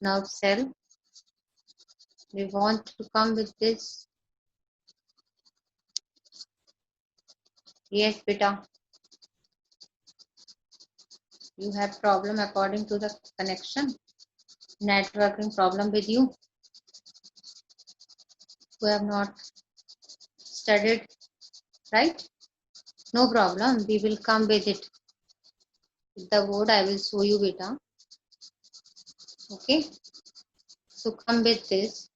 nerve cell. We want to come with this. Yes, beta. You have problem according to the connection. Networking problem with you. Who have not studied, right? No problem. We will come with it. With the word I will show you, beta. Okay. So come with this.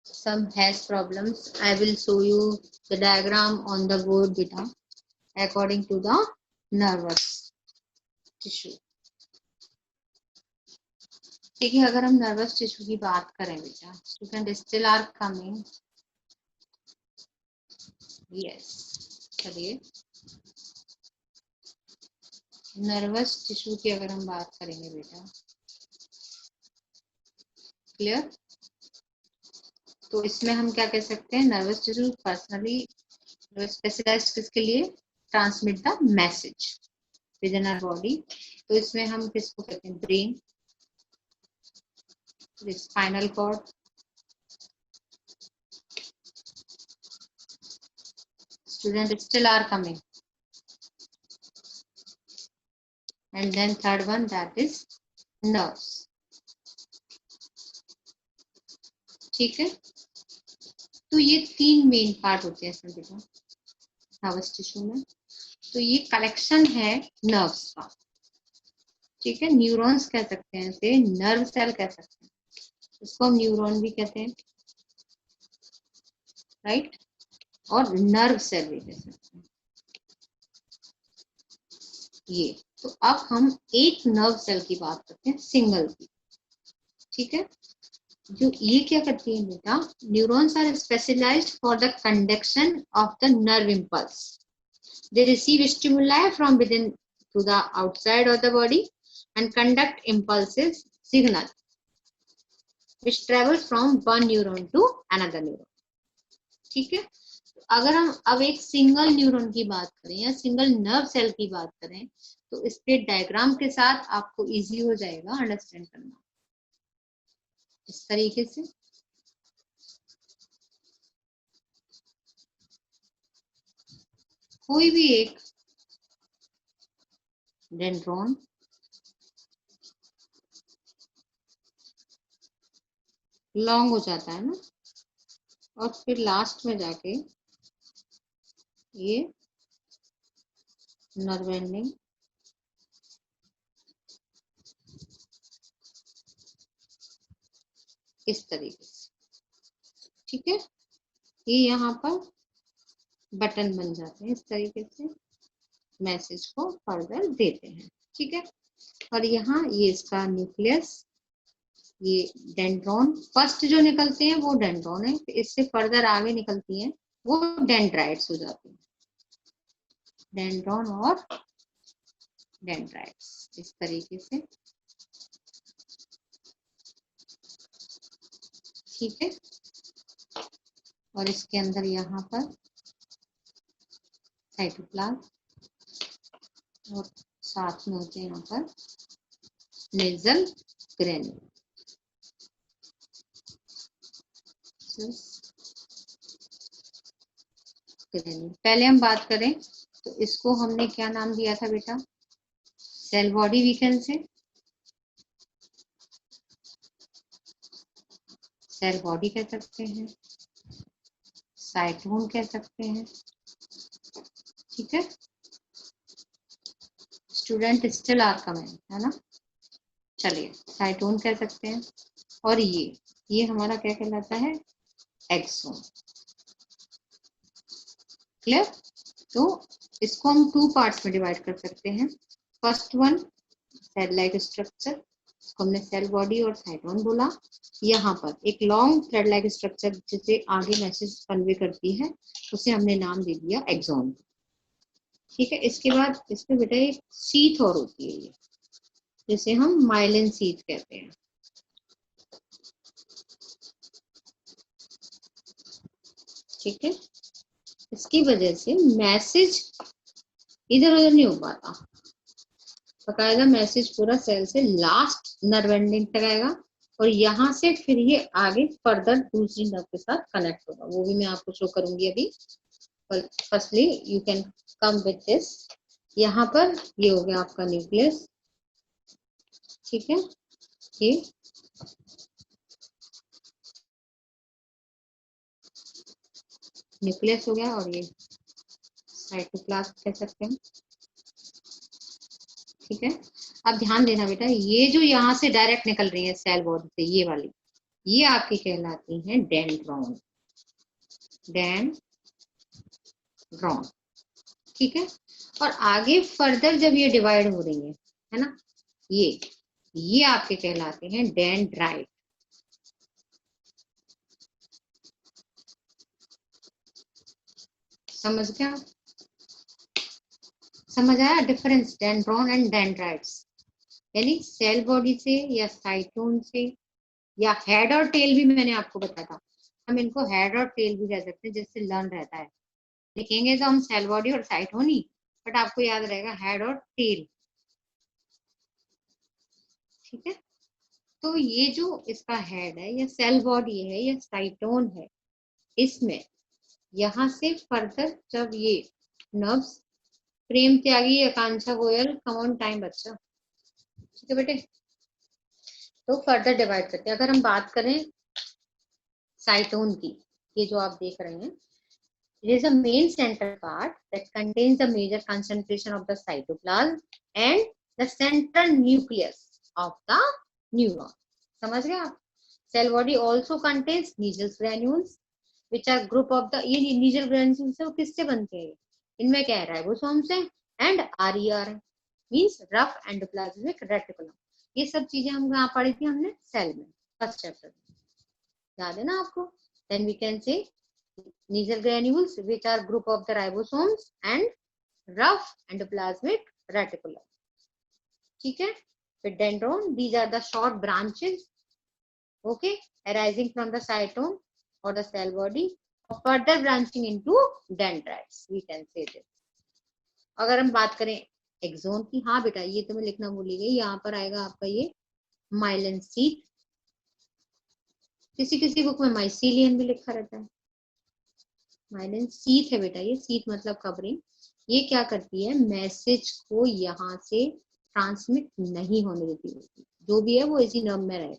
Some has problems. I will show you the diagram on the board, beta, according to the nervous tissue. ठीक है, अगर हम nervous tissue की बात करें बेटा, student still are coming. Yes, चलिए nervous tissue की अगर हम बात करेंगे बेटा, क्लियर? तो इसमें हम क्या कह सकते हैं, नर्वस टिश्यू पर्सनली स्पेशलाइज्ड किसके लिए, transmit the message within our body. तो इसमें हम किसको कहते हैं, brain, spinal cord, student still are coming, and then third one, that is nerves. ठीक है, तो ये तीन मेन पार्ट होते हैं इसमें बेटा नर्वस टिश्यू में. तो ये कलेक्शन है नर्व्स का. ठीक है, न्यूरॉन्स कह सकते हैं इसे, नर्व सेल कह सकते हैं, इसको हम न्यूरॉन भी कहते हैं, राइट, और नर्व सेल भी कह सकते हैं. ये तो अब हम एक नर्व सेल की बात करते हैं, सिंगल की. ठीक है, जो ये क्या करती है बेटा, neurons are specialised for the conduction of the nerve impulse. They receive stimuli from within to the outside of the body and conduct impulses signal which travels from one neuron to another neuron. ठीक है, तो अगर हम अब एक single neuron की बात करें या सिंगल नर्व सेल की बात करें, तो इसके डायग्राम के साथ आपको इजी हो जाएगा अंडरस्टैंड करना. इस तरीके से कोई भी एक डेंड्रॉन, लॉन्ग हो जाता है ना, और फिर लास्ट में जाके ये नर्व एंडिंग इस तरीके से. ठीक है, ये यहाँ पर बटन बन जाते हैं, इस तरीके से मैसेज को फर्दर देते हैं. ठीक है, और यहाँ ये इसका न्यूक्लियस, ये डेंड्रॉन, फर्स्ट जो निकलते हैं वो डेंड्रॉन है, इससे फर्दर आगे निकलती हैं वो डेंड्राइट्स हो जाती हैं, डेंड्रॉन और डेंड्राइट्स इस तरीके से. ठीक है, और इसके अंदर यहाँ पर साइटोप्लाज्म और साथ में होते हैं यहाँ पर नेजल ग्रेन्यूल. पहले हम बात करें तो इसको हमने क्या नाम दिया था बेटा, सेल बॉडी वीकेंड से, सेल बॉडी कह सकते हैं, साइटोन कह सकते हैं. ठीक है, स्टूडेंट स्टिल आर कमिंग, है ना. चलिए साइटोन कह सकते हैं, और ये हमारा क्या कहलाता है, एक्सोन. क्लियर? तो इसको हम टू पार्ट्स में डिवाइड कर सकते हैं. First one cell like structure, इसको हमने सेल बॉडी और साइटोन बोला. यहाँ पर एक लॉन्ग थ्रेड लाइक स्ट्रक्चर जिसे आगे मैसेज कन्वे करती है, उसे हमने नाम दे दिया एक्सोन. ठीक है, इसके बाद इसमें बेटा एक सीथ और होती है, ये जिसे हम माइलिन सीथ कहते हैं. ठीक है, इसकी वजह से मैसेज इधर उधर नहीं हो पाता, बकायदा मैसेज पूरा सेल से लास्ट नर्व एंडिंग तक आएगा और यहाँ से फिर ये आगे फर्दर दूसरी नर्व के साथ कनेक्ट होगा, वो भी मैं आपको शो करूंगी अभी। Firstly you can come with this. यहाँ पर ये हो गया आपका न्यूक्लियस, ठीक है, ये न्यूक्लियस हो गया और ये साइटोप्लाज्म कह सकते हैं, ठीक है। अब ध्यान देना बेटा, ये जो यहाँ से डायरेक्ट निकल रही है सेल बॉडी से, ये वाली, ये आपकी कहलाती है डेंड्रॉन, डेंड्रॉन, ठीक है। और आगे फर्दर जब ये डिवाइड हो रही है ना, ये आपके कहलाते हैं डेंड्राइट। समझ गया? समझ आया डिफरेंस डेंड्रॉन एंड डेंड्राइट्स? यानी सेल बॉडी से या साइटोन से या हेड और टेल भी मैंने आपको बताया था, हम इनको हेड और टेल भी कह सकते हैं, जिससे लर्न रहता है। लिखेंगे तो हम सेल बॉडी और साइटोन ही, बट आपको याद रहेगा हेड और टेल, ठीक है। तो ये जो इसका हेड है या सेल बॉडी है या साइटोन है, इसमें यहाँ से फर्दर जब ये nerves, Prem Tyagi Akanksha Goyal, come on time बच्चा, ठीक है बेटे, तो फर्दर डिवाइड करते हैं। अगर हम बात करें साइटोन की, ये जो आप देख रहे हैं, it is a main center part that contains the major concentration of the cytoplasm and the central nucleus of the neuron. समझ गए आप? Cell body also contains Nigel's granules, which are group of the, ये Nigel granules है, वो किससे बनते हैं? इनमें क्या है? राइबोसोम से and RER means rough endoplasmic reticulum. ये सब चीजें हम कहाँ पढ़ी थी हमने? सेल में, फर्स्ट चैप्टर में, याद है ना आपको? Then we can say Nigel granules, which are group of the ribosomes and rough endoplasmic reticulum, ठीक है। फिर dendron, these are the short branches, okay, arising from the cytome or the cell body, or further branching into dendrites, we can say this. अगर हम बात करें axon की, हाँ बेटा ये तो मैं लिखना भूल गई, यहाँ पर आएगा आपका ये माइलिन शीथ, किसी किसी बुक में माइसीलियन भी लिखा रहता है, माइलिन शीथ है बेटा, ये शीथ मतलब कवरिंग। ये क्या करती है? मैसेज को यहाँ से ट्रांसमिट नहीं होने देती होती, जो भी है वो इसी नर्व में रहेगा,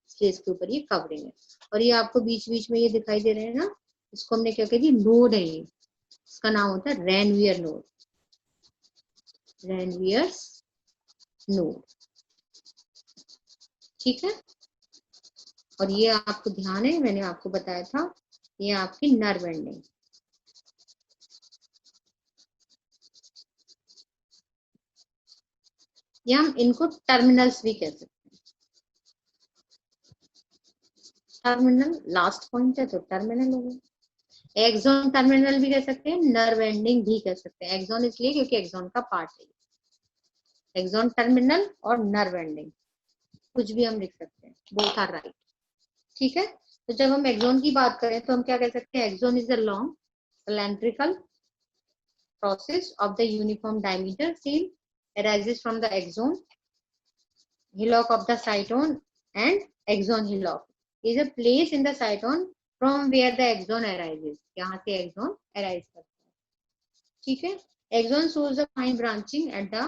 इसलिए इसके ऊपर ये कवरिंग है। और ये आपको बीच बीच में ये दिखाई दे रहे हैं ना, इसको हमने क्या कहती है? नोड है ये, इसका नाम होता है रेनवियर नोड, रेनवियर्स नोड, ठीक है। और ये आपको ध्यान है, मैंने आपको बताया था, ये आपकी नर्व एंडिंग, या हम इनको टर्मिनल्स भी कह सकते हैं। टर्मिनल लास्ट पॉइंट है तो टर्मिनल हो गया। एक्सॉन टर्मिनल भी कह सकते हैं, नर्व एंडिंग भी कह सकते हैं। एक्सॉन इसलिए क्योंकि एक्सॉन का पार्ट है, एक्सॉन टर्मिनल और नर्व एंडिंग कुछ भी हम लिख सकते हैं, बोथ आर राइट, ठीक है। तो जब हम एक्सॉन की बात करें तो हम क्या कह सकते हैं? Axon is a long cylindrical process of the uniform diameter cell, arises from the axon hillock of the cytone, and axon hillock is a place in the cytone from where the axon arises, यहाँ से axon arise करता है, ठीक है। Axon shows the fine branching at the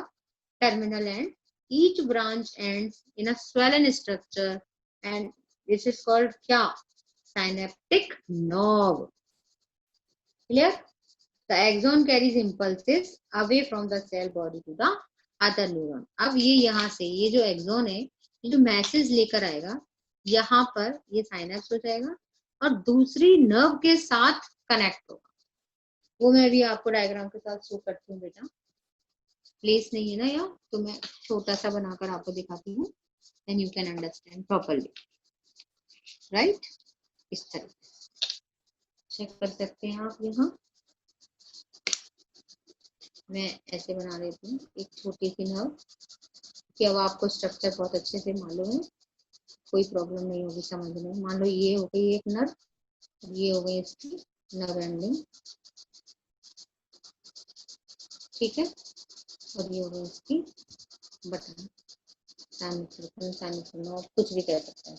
terminal end. Each branch ends in a swollen structure and this is called क्या? Synaptic nerve. Clear? The axon carries impulses away from the cell body to the other neuron. अब ये यहाँ से, ये जो axon है, ये जो मैसेज लेकर आएगा, यहाँ पर ये साइनेप्स हो जाएगा और दूसरी नर्व के साथ कनेक्ट होगा। वो मैं भी आपको डायग्राम के साथ शो करती हूँ बेटा, प्लेस नहीं है ना यहाँ, तो मैं छोटा सा बनाकर आपको दिखाती हूँ, then you can understand properly, right? इस तरह चेक कर सकते हैं आप। यहाँ मैं ऐसे बना देती हूँ एक छोटी सी नर्व, कि अब आपको स्ट्रक्चर बहुत अच्छे से मालूम है, कोई प्रॉब्लम नहीं होगी समझने में। मान लो ये हो गई एक नर्व, ये हो गई इसकी नर्व एंडिंग, ठीक है, और ये हो गई इसकी बटन, सेमिसर्कल नॉट, कुछ भी कह सकते हैं,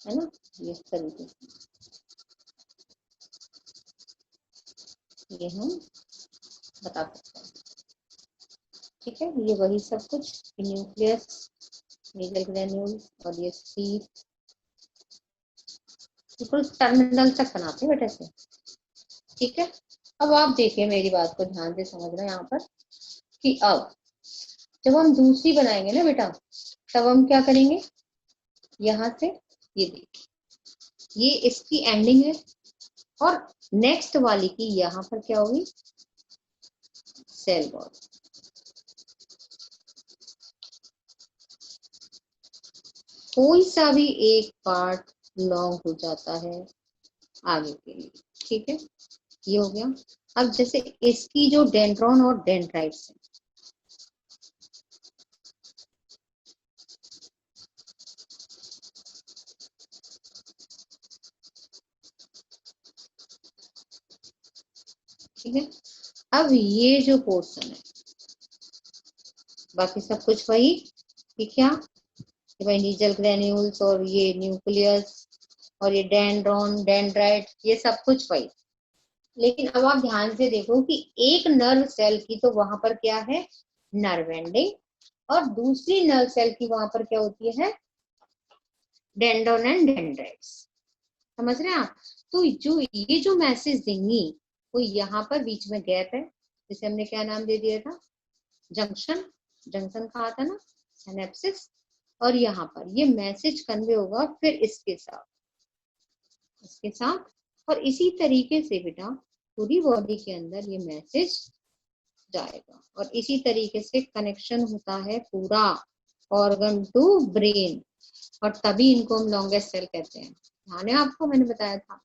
है ना। ये इस तरीके से ये हम बता सकते हैं। ठीक है, ये वही सब कुछ, न्यूक्लियस, नीजल ग्रेन्यूल और ये सीट, बिल्कुल टर्मिनल तक बनाते हैं बेटा से। ठीक है, अब आप देखिए मेरी बात को ध्यान से समझना यहाँ पर कि अब जब हम दूसरी बनाएंगे ना बेटा, तब हम क्या करेंगे, यहाँ से ये देखिए ये इसकी एंडिंग है और नेक्स्ट वाली की यहाँ पर क्या होगी, सेल वॉल। कोई सा भी एक पार्ट लॉन्ग हो जाता है आगे के लिए। ठीक है, ये हो गया। अब जैसे इसकी जो डेंड्रॉन और डेंड्राइट्स है, ठीक है, अब ये जो पोर्शन है, बाकी सब कुछ वही, कि क्या, कि भाई नीजल ग्रेन्यूल्स और ये न्यूक्लियस और ये डेंड्रॉन डेंड्राइट, ये सब कुछ वही। लेकिन अब आप ध्यान से देखो कि एक नर्व सेल की तो वहां पर क्या है, नर्व एंडिंग, और दूसरी नर्व सेल की वहां पर क्या होती है, डेंड्रॉन एंड डेंड्राइट्स। समझ रहे हैं आप। तो जो ये जो मैसेज देंगी, वो यहाँ पर बीच में गैप है, जिसे हमने क्या नाम दे दिया था, जंक्शन। जंक्शन कहा था ना, सिनेप्सिस। और यहाँ पर ये मैसेज कन्वे होगा फिर इसके साथ, इसके साथ, और इसी तरीके से बेटा पूरी बॉडी के अंदर ये मैसेज जाएगा, और इसी तरीके से कनेक्शन होता है पूरा ऑर्गन टू ब्रेन, और तभी इनको हम लॉन्गेस्ट सेल कहते हैं। ध्यान है आपको, मैंने बताया था।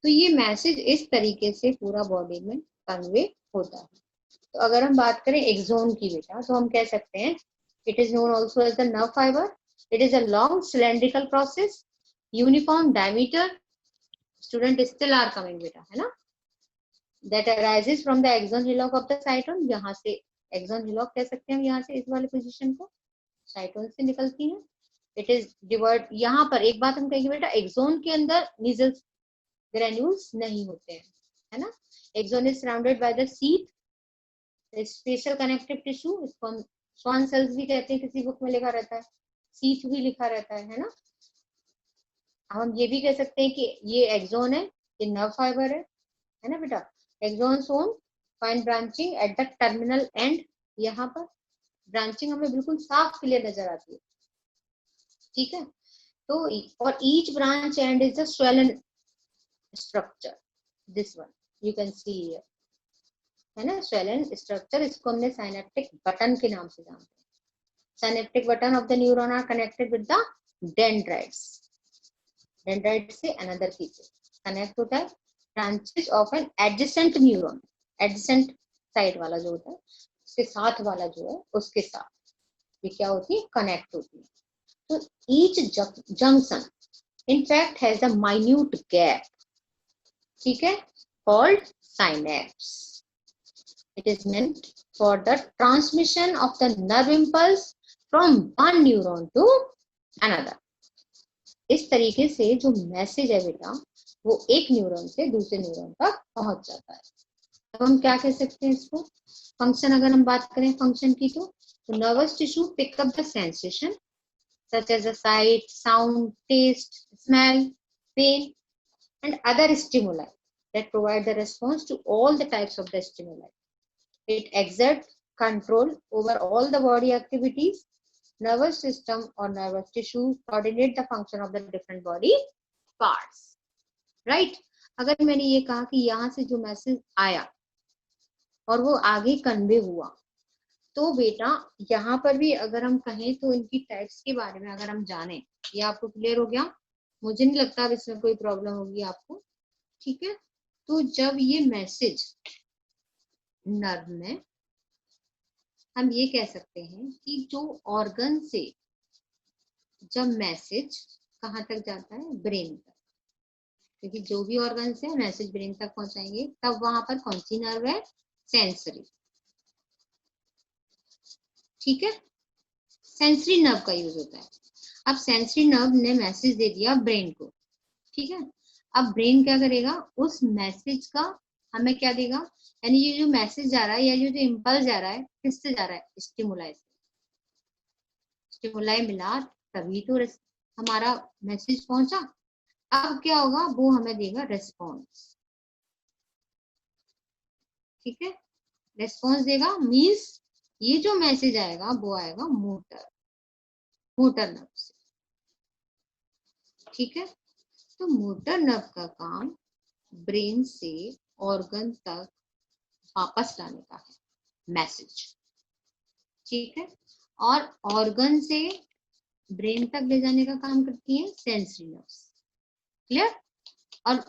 तो ये मैसेज इस तरीके से पूरा बॉडी में कन्वे होता है। तो अगर हम बात करें एक्सोन की बेटा, तो हम कह सकते हैं it is known also as the nerve fibre. It is a long cylindrical process, uniform diameter, student still are coming बेटा, है ना, that arises from the axon hillock of the cytosol। यहाँ से एक्सोन हिलॉक कह सकते हैं हम, यहाँ से इस वाले पोजीशन को साइटोन से निकलती है। इट इज डिवर्ट, यहाँ पर एक बात हम कहेंगे बेटा, एक्सोन के अंदर नीजल ग्रेन्यूल्स नहीं होते हैं, है ना। Axon is surrounded by the sheath, special connective tissue, इसको हम स्वान सेल्स भी कहते हैं, किसी बुक में लिखा रहता है, सीट भी लिखा रहता है ना। हम ये भी कह सकते हैं कि ये एक्सोन है, ये नर्व फाइबर है ना बेटा। Axon shows fine branching at the terminal end, यहाँ पर ब्रांचिंग हमें बिल्कुल साफ क्लियर नजर आती है। ठीक है, तो और each branch and is a swollen structure, this one you can see here, है ना, स्वैलन स्ट्रक्चर। इसको हमने साइनेप्टिक बटन के नाम से जानते हैं। Synaptic button of the neuron are connected with the dendrites. Dendrite से अनदर की कनेक्ट होता है branches of an adjacent neuron, adjacent side वाला जो होता है, उसके साथ वाला जो है उसके साथ ये क्या होती है, कनेक्ट होती है। तो each junction in fact has a minute gap, ठीक है, called synapse. It is meant for the transmission of the nerve impulse from one neuron to another. इस तरीके से जो मैसेज है बेटा, वो एक न्यूरॉन से दूसरे न्यूरॉन तक पहुंच जाता है। तो हम क्या कह सकते हैं इसको, फंक्शन अगर हम बात करें फंक्शन की, तो nervous tissue pick up the sensation such as a sight, sound, taste, smell, pain, and other stimuli that provide the response to all the types of the stimuli. It exerts control over all the body activities. Nervous system or nervous tissue coordinate the function of the different body parts. Right? अगर मैंने ये कहा कि यहाँ से जो message आया और वो आगे कन्वे हुआ, तो बेटा यहाँ पर भी अगर हम कहें तो इनकी टाइप्स के बारे में अगर हम जाने, ये आपको क्लियर हो गया, मुझे नहीं लगता अब इसमें कोई प्रॉब्लम होगी आपको। ठीक है, तो जब ये मैसेज नर्व में, हम ये कह सकते हैं कि जो ऑर्गन से जब मैसेज कहाँ तक जाता है, ब्रेन तक, क्योंकि जो भी ऑर्गन से मैसेज ब्रेन तक पहुंचाएंगे, तब वहां पर कौन सी नर्व है, सेंसरी। ठीक है, सेंसरी नर्व का यूज होता है। अब सेंसरी नर्व ने मैसेज दे दिया ब्रेन को, ठीक है। अब ब्रेन क्या करेगा, उस मैसेज का हमें क्या देगा, यानी ये जो मैसेज जा रहा है या ये जो इम्पल्स जा रहा है किससे जा रहा है, स्टिमुलाई से। स्टिमुलाई मिला तभी तो हमारा मैसेज पहुंचा। अब क्या होगा, वो हमें देगा रेस्पॉन्स, ठीक है। रेस्पॉन्स देगा मीन्स ये जो मैसेज आएगा वो आएगा मोटर, मोटर नर्व से, ठीक है। तो मोटर नर्व का काम ब्रेन से ऑर्गन तक वापस लाने का है मैसेज, ठीक है। और ऑर्गन से ब्रेन तक ले जाने का काम करती है सेंसरी नर्व्स, क्लियर। और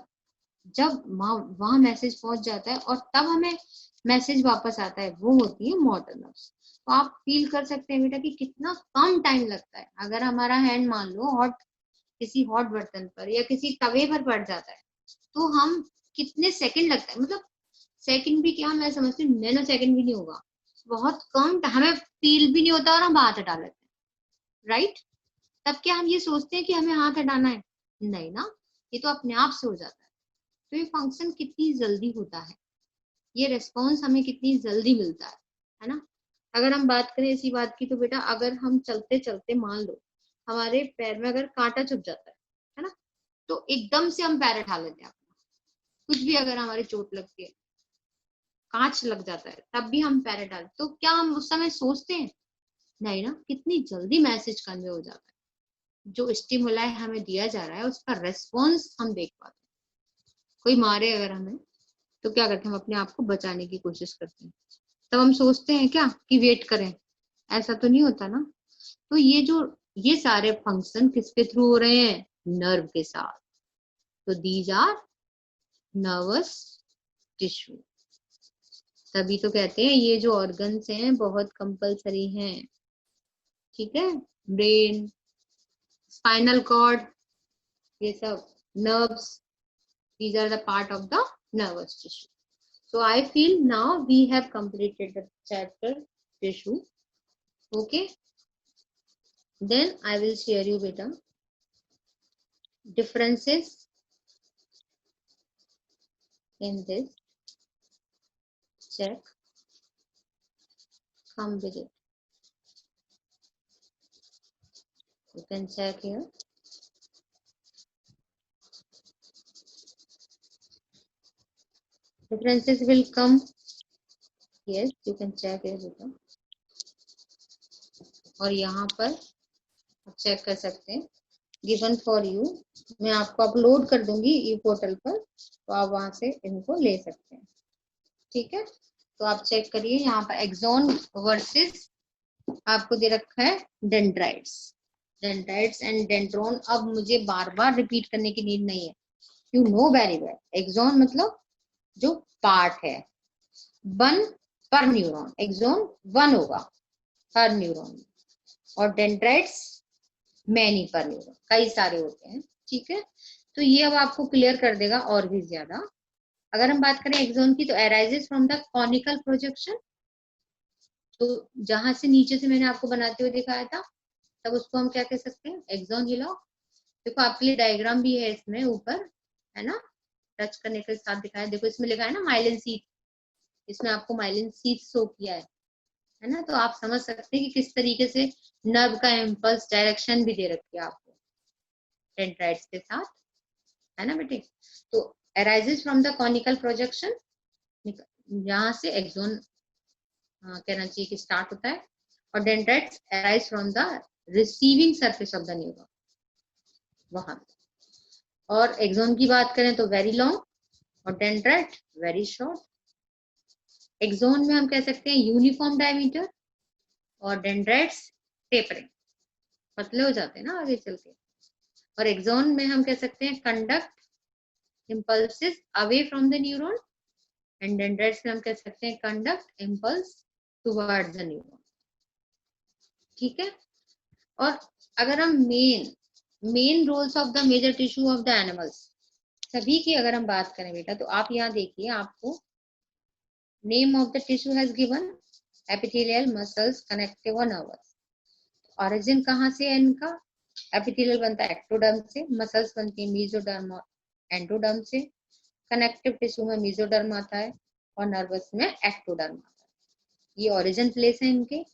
जब वहां मैसेज पहुंच जाता है और तब हमें मैसेज वापस आता है, वो होती है मोटर नर्व्स। तो आप फील कर सकते हैं बेटा कि कितना कम टाइम लगता है। अगर हमारा हैंड मान लो किसी हॉट बर्तन पर या किसी तवे पर पड़ जाता है तो हम कितने सेकंड लगता है, मतलब सेकंड भी क्या, मैं समझती हूँ नैनो सेकंड भी नहीं होगा, बहुत कम, हमें फील भी नहीं होता और हम हाथ हटा लेते हैं, राइट। तब क्या हम ये सोचते हैं कि हमें हाथ हटाना है, नहीं ना, ये तो अपने आप से हो जाता है। तो ये फंक्शन कितनी जल्दी होता है, ये रिस्पॉन्स हमें कितनी जल्दी मिलता है ना। अगर हम बात करें इसी बात की तो बेटा अगर हम चलते चलते मान लो हमारे पैर में अगर कांटा चुभ जाता है ना, तो एकदम से हम पैर उठा लेते हैं अपना, कुछ भी अगर हमारी चोट लगती है, कांच लग जाता है तब भी हम पैर डालते, तो क्या हम उस समय सोचते हैं, नहीं ना, कितनी जल्दी मैसेज कन्वे हो जाता है। जो स्टिमुलाई हमें दिया जा रहा है उसका रेस्पॉन्स हम देख पाते हैं। कोई मारे अगर हमें तो क्या करते हैं, हम अपने आप को बचाने की कोशिश करते हैं, तब हम सोचते हैं क्या कि वेट करें, ऐसा तो नहीं होता ना। तो ये सारे फंक्शन किसके थ्रू हो रहे हैं, नर्व के साथ। तो दीज आर नर्वस टिश्यू, तभी तो कहते हैं ये जो ऑर्गन्स हैं बहुत कंपलसरी हैं, ठीक है। ब्रेन, स्पाइनल कॉर्ड, ये सब nerves, these are the part of the nervous tissue. So I feel now we have completed the chapter tissue. Okay, then I will share you beta differences in this. Check, come with it. You can check here. Differences will come. Yes, you can check here beta. और यहाँ पर आप check कर सकते हैं, given for you, मैं आपको upload कर दूंगी ई पोर्टल पर, तो आप वहां से इनको ले सकते हैं, ठीक है। तो आप चेक करिए यहाँ पर एक्सोन वर्सेस आपको दे रखा है डेंड्राइट्स, डेंड्राइट्स एंड डेंड्रोन। अब मुझे बार बार रिपीट करने की नीड नहीं है, you know very well. Axon मतलब जो पार्ट है, वन पर न्यूरॉन, एक्सोन वन होगा पर न्यूरॉन, और डेंड्राइट्स मैनी पर न्यूरॉन, कई सारे होते हैं, ठीक है। तो ये अब आपको क्लियर कर देगा और भी ज्यादा। अगर हम बात करें एक्सोन की, तो arises from the conical projection, तो जहां से नीचे से मैंने आपको बनाते हुए दिखाया था, तब उसको हम क्या कह सकते हैं, एक्सोन हिलॉक। देखो आपके लिए डायग्राम भी है इसमें ऊपर, है ना, टच करने के साथ दिखाया, देखो इसमें लिखा है ना माइलिन सीट, इसमें आपको माइलिन सीट शो किया है ना। तो आप समझ सकते हैं कि किस तरीके से नर्व का इम्पल्स डायरेक्शन भी दे रखी है आपको डेंड्राइट्स के साथ, है ना बेटे। तो arises from the conical projection, यहाँ से एक्सोन कहना चाहिए कि स्टार्ट होता है, और dendrites arise from the receiving surface of the neuron, वहां। और एक्सोन की बात करें तो वेरी लॉन्ग और डेंड्राइट वेरी शॉर्ट। एक्सोन में हम कह सकते हैं यूनिफॉर्म डायमीटर, और डेंड्राइट्स टेपरिंग, पतले हो जाते हैं ना आगे चल के। और एक्सोन में हम कह सकते हैं conduct impulses away from the neuron, and dendrites में हम कह सकते हैं conduct impulse towards the neuron, ठीक है। और अगर हम main roles of the major tissue of the animals सभी की अगर हम बात करें बेटा, तो आप यहाँ देखिए, आपको name of the tissue has given epithelial, muscles, connective और नर्वस। ऑरिजिन कहाँ से है इनका? एपिथेलियल बनता है एक्टोडर्म से, मसल्स बनती है मेसोडर्म और एंडोडर्म से, कनेक्टिव टिश्यू में मेसोडर्म आता है और नर्वस में एक्टोडर्म आता है। ये ओरिजिन प्लेस है इनके।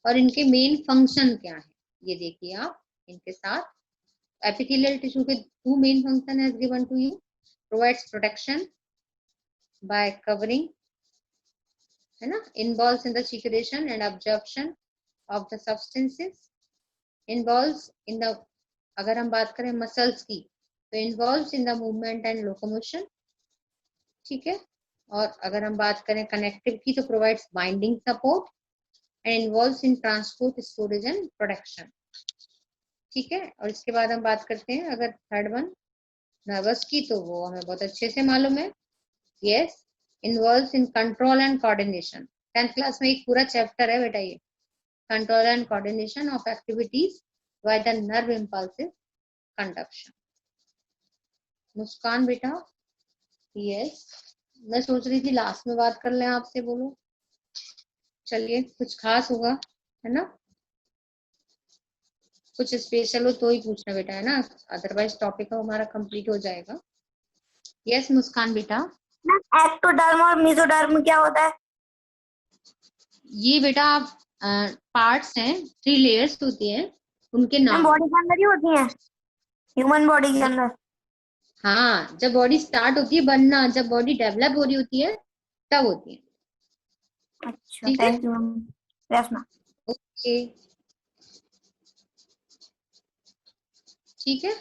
और इनके मेन फंक्शन क्या है ये देखिए आप इनके साथ। एपिथेलियल टिश्यू के 2 main function has given to you, provides protection by covering, है ना, involves in the secretion and absorption of the substances, involves in the, अगर हम बात करें मसल्स की तो involves in the movement and locomotion, ठीक है। और अगर हम बात करें कनेक्टिव की तो provides binding support and involves in transport, storage and production, ठीक है। और इसके बाद हम बात करते हैं अगर थर्ड वन नर्वस की, तो वो हमें बहुत अच्छे से मालूम है, yes, involves in control and coordination. 10th class में एक पूरा चैप्टर है बेटा ये, control and coordination of activities by the nerve impulsive conduction. Muskaan बेटा, यस, मैं सोच रही थी लास्ट में बात कर लें आपसे, बोलो। चलिए कुछ खास होगा, है ना, कुछ स्पेशल हो तो ही पूछना बेटा, है ना, अदरवाइज टॉपिक हमारा कंप्लीट हो जाएगा। यस मुस्कान बेटा। एक्टोडर्म और मेसोडर्म क्या होता है? ये बेटा आप पार्ट्स हैं, 3 लेयर्स होती हैं, उनके नाम। बॉडी के अंदर ही होती है, ह्यूमन बॉडी के अंदर? हाँ, जब बॉडी स्टार्ट होती है बनना, जब बॉडी डेवलप हो रही होती है तब होती है। अच्छा, ठीक है, thank you. Yes ma'am. Okay, ठीक है।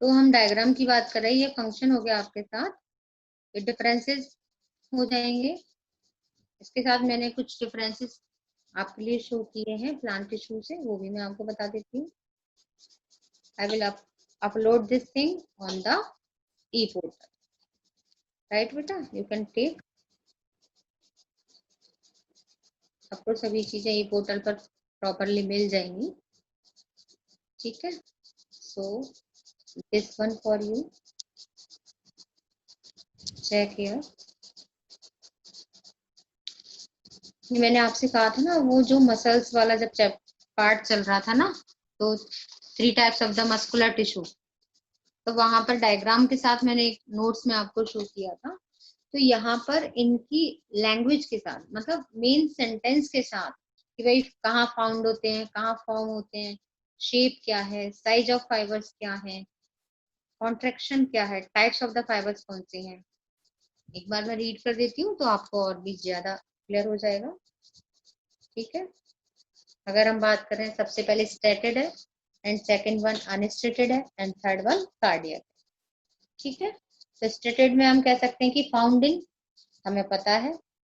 तो हम डायग्राम की बात कर रहे हैं, ये फंक्शन हो गया आपके साथ, ये डिफरेंसेस हो जाएंगे। इसके साथ मैंने कुछ डिफरेंसेस आपके लिए शो किए हैं प्लांट टिश्यू से, वो भी मैं आपको बता देती हूँ। I will upload this thing on the E portal, right बेटा, यू कैन टेक। आपको सभी चीजें ई पोर्टल पर प्रॉपरली मिल जाएंगी, ठीक है। So this one for you, check here. मैंने आपसे कहा था ना वो जो मसल्स वाला जब पार्ट चल रहा था ना, तो 3 types of the muscular tissue, तो वहां पर डायग्राम के साथ मैंने एक नोट्स में आपको शो किया था। तो यहाँ पर इनकी लैंग्वेज के साथ, मतलब मेन सेंटेंस के साथ कि भाई कहाँ फाउंड होते हैं, कहाँ फॉर्म होते हैं, शेप क्या है, साइज ऑफ फाइबर्स क्या है, कॉन्ट्रेक्शन क्या है, टाइप्स ऑफ द फाइबर्स कौन से हैं, एक बार मैं रीड कर देती हूँ तो आपको और भी ज्यादा क्लियर हो जाएगा, ठीक है। अगर हम बात करें, सबसे पहले स्टेटेड है, एंड सेकंड वन अनस्टेटेड है, एंड थर्ड वन कार्डियक, ठीक है। तो स्टेटेड में हम कह सकते हैं कि फाउंड इन, हमें पता है